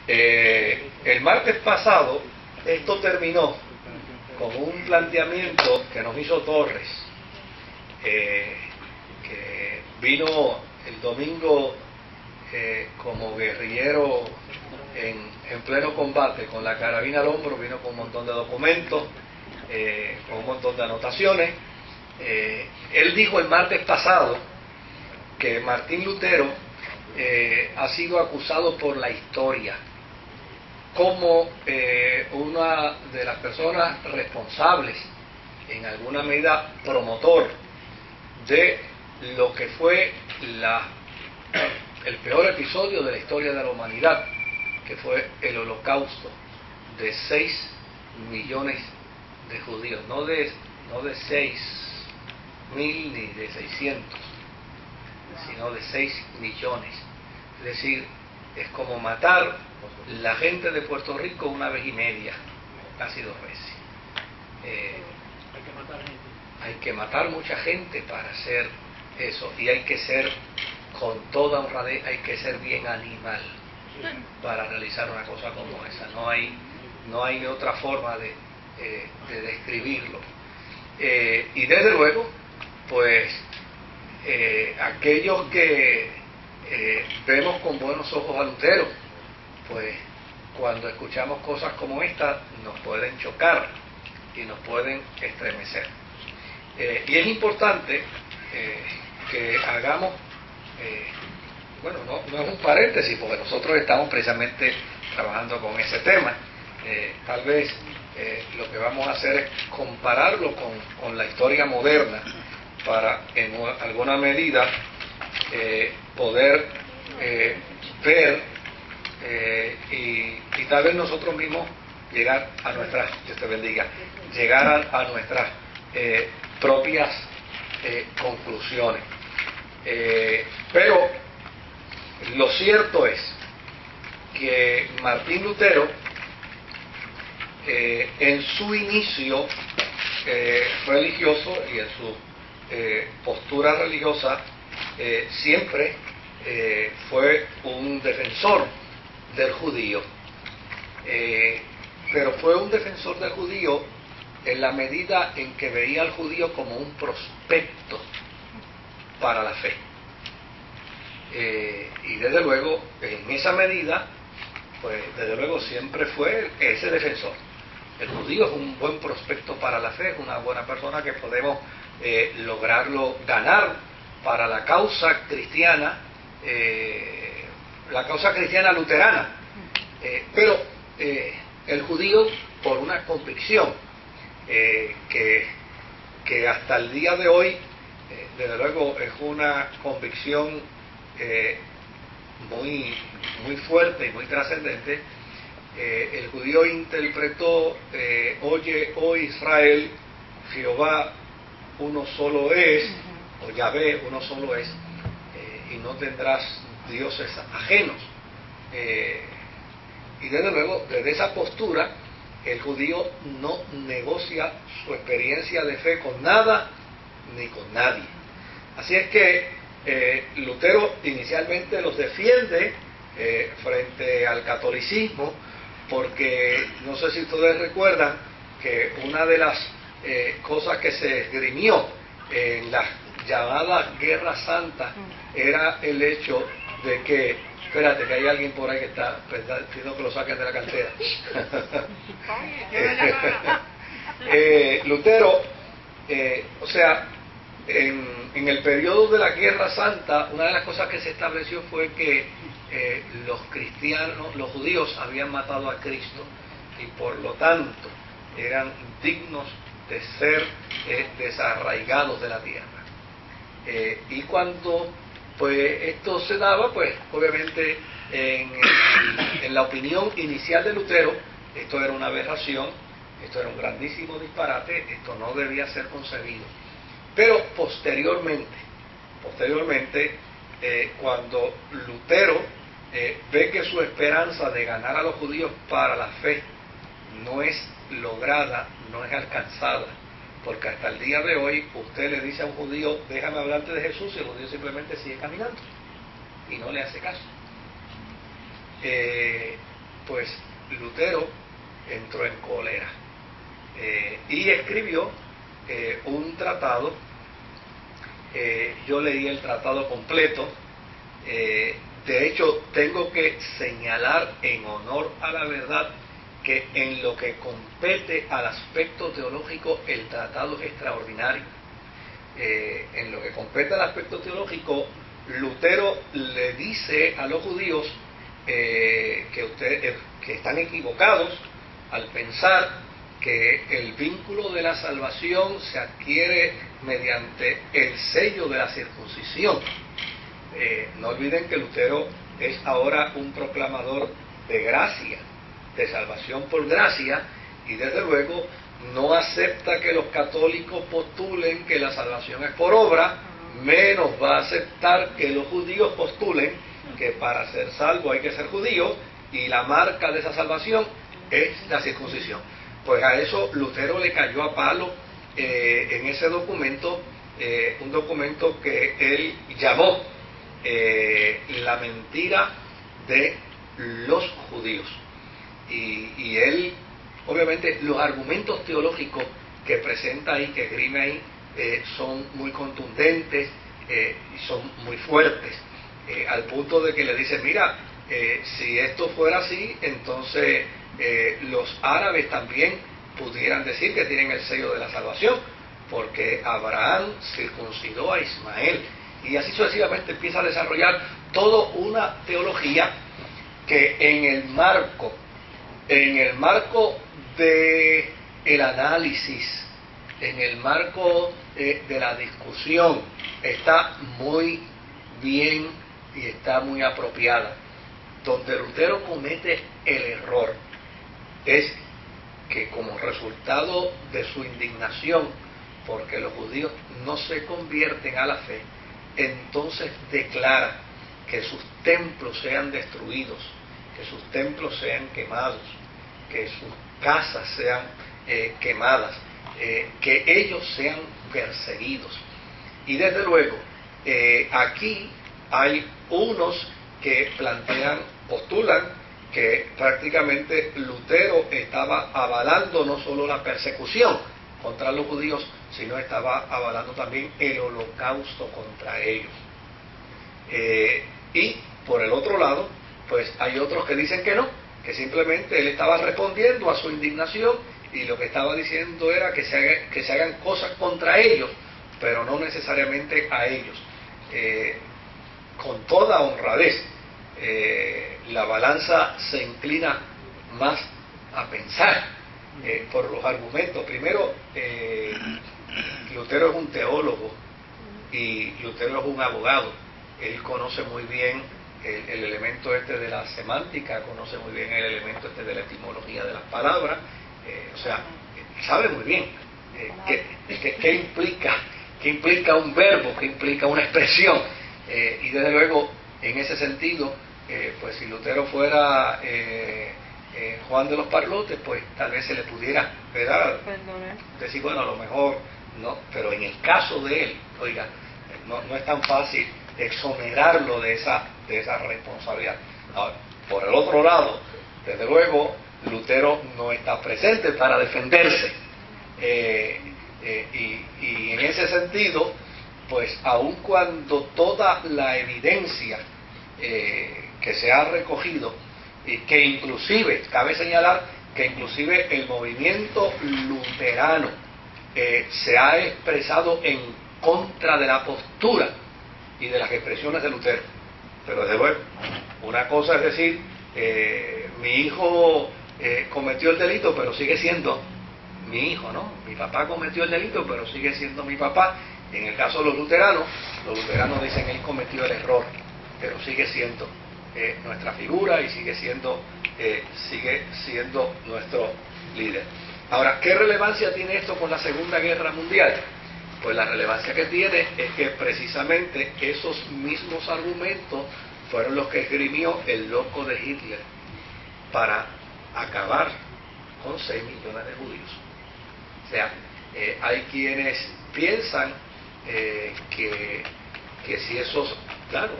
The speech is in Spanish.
El martes pasado esto terminó con un planteamiento que nos hizo Torres, que vino el domingo como guerrillero en pleno combate, con la carabina al hombro, vino con un montón de documentos, con un montón de anotaciones. Él dijo el martes pasado que Martín Lutero ha sido acusado por la historia como una de las personas responsables, en alguna medida promotor, de lo que fue el peor episodio de la historia de la humanidad, que fue el holocausto de 6 millones de judíos, no de 6.000 ni de 600, sino de 6 millones. Es decir, es como matar la gente de Puerto Rico una vez y media, casi 2 veces. Hay que matar gente. Hay que matar mucha gente para hacer eso, y hay que ser, con toda honradez, hay que ser bien animal para realizar una cosa como esa. No hay otra forma de describirlo. Y desde luego, pues, aquellos que vemos con buenos ojos a Lutero, pues cuando escuchamos cosas como esta nos pueden chocar y nos pueden estremecer. Y es importante que hagamos, bueno, no es un paréntesis, porque nosotros estamos precisamente trabajando con ese tema. Tal vez lo que vamos a hacer es compararlo con la historia moderna para en alguna medida poder ver y tal vez nosotros mismos llegar a nuestras, Dios te bendiga, llegar a nuestras propias conclusiones. Pero lo cierto es que Martín Lutero, en su inicio religioso y en su postura religiosa, siempre fue un defensor del judío, pero fue un defensor del judío en la medida en que veía al judío como un prospecto para la fe, y desde luego en esa medida, pues desde luego siempre fue ese defensor. El judío es un buen prospecto para la fe, es una buena persona que podemos lograrlo ganar para la causa cristiana, la causa cristiana luterana, pero el judío, por una convicción que hasta el día de hoy, desde luego es una convicción muy fuerte y muy trascendente. El judío interpretó: oye, oh Israel, Jehová uno solo es, o Yahvé uno solo es, y no tendrás dioses ajenos. Y desde luego, desde esa postura, el judío no negocia su experiencia de fe con nada ni con nadie. Así es que Lutero inicialmente los defiende frente al catolicismo, porque no sé si ustedes recuerdan que una de las cosas que se esgrimió en la llamada Guerra Santa era el hecho de que, espérate, que hay alguien por ahí que está pidiendo que lo saquen de la cartera. Lutero, o sea, en el periodo de la Guerra Santa, una de las cosas que se estableció fue que los cristianos, los judíos habían matado a Cristo, y por lo tanto eran dignos de ser desarraigados de la tierra. Y cuando pues esto se daba, pues obviamente en la opinión inicial de Lutero, esto era una aberración, esto era un grandísimo disparate, esto no debía ser concebido. Pero posteriormente, cuando Lutero ve que su esperanza de ganar a los judíos para la fe no es lograda, no es alcanzada, porque hasta el día de hoy usted le dice a un judío: déjame hablarte de Jesús, y el judío simplemente sigue caminando y no le hace caso. pues Lutero entró en cólera y escribió un tratado. Yo leí el tratado completo. De hecho, tengo que señalar en honor a la verdad que en lo que compete al aspecto teológico el tratado es extraordinario. En lo que compete al aspecto teológico, Lutero le dice a los judíos que están equivocados al pensar que el vínculo de la salvación se adquiere mediante el sello de la circuncisión. No olviden que Lutero es ahora un proclamador de gracia, de salvación por gracia, y desde luego no acepta que los católicos postulen que la salvación es por obra, menos va a aceptar que los judíos postulen que para ser salvo hay que ser judío, y la marca de esa salvación es la circuncisión. Pues a eso Lutero le cayó a palo en ese documento, un documento que él llamó la mentira de los judíos. Y él, obviamente, los argumentos teológicos que presenta ahí, que esgrime ahí, son muy contundentes y son muy fuertes, al punto de que le dice, mira, si esto fuera así, entonces los árabes también pudieran decir que tienen el sello de la salvación, porque Abraham circuncidó a Ismael. Y así sucesivamente empieza a desarrollar toda una teología que en el marco de el análisis, en el marco de la discusión, está muy bien y está muy apropiada. Donde Lutero comete el error es que, como resultado de su indignación porque los judíos no se convierten a la fe, entonces declara que sus templos sean destruidos, que sus templos sean quemados, que sus casas sean quemadas, que ellos sean perseguidos. Y desde luego, aquí hay unos que postulan que prácticamente Lutero estaba avalando no solo la persecución contra los judíos, sino estaba avalando también el holocausto contra ellos. Y por el otro lado, pues hay otros que dicen que no, que simplemente él estaba respondiendo a su indignación y lo que estaba diciendo era que se hagan cosas contra ellos, pero no necesariamente a ellos. Con toda honradez, la balanza se inclina más a pensar por los argumentos. Primero, Lutero es un teólogo y Lutero es un abogado. Él conoce muy bien el elemento este de la semántica, conoce muy bien el elemento este de la etimología de las palabras, o sea, sabe muy bien qué implica un verbo, qué implica una expresión, y desde luego, en ese sentido, pues si Lutero fuera Juan de los Parlotes, pues tal vez se le pudiera, ¿verdad?, decir, bueno, a lo mejor no, pero en el caso de él, oiga, no es tan fácil exonerarlo de esa responsabilidad. Ahora, por el otro lado, desde luego, Lutero no está presente para defenderse, y en ese sentido, pues aun cuando toda la evidencia que se ha recogido, y que inclusive, cabe señalar que inclusive el movimiento luterano se ha expresado en contra de la postura y de las expresiones de Lutero, pero desde luego, una cosa es decir, mi hijo cometió el delito, pero sigue siendo mi hijo, ¿no? Mi papá cometió el delito, pero sigue siendo mi papá. En el caso de los luteranos dicen, él cometió el error, pero sigue siendo nuestra figura y sigue siendo nuestro líder. Ahora, ¿qué relevancia tiene esto con la Segunda Guerra Mundial? Pues la relevancia que tiene es que precisamente esos mismos argumentos fueron los que esgrimió el loco de Hitler para acabar con 6 millones de judíos. O sea, hay quienes piensan que si esos, claro,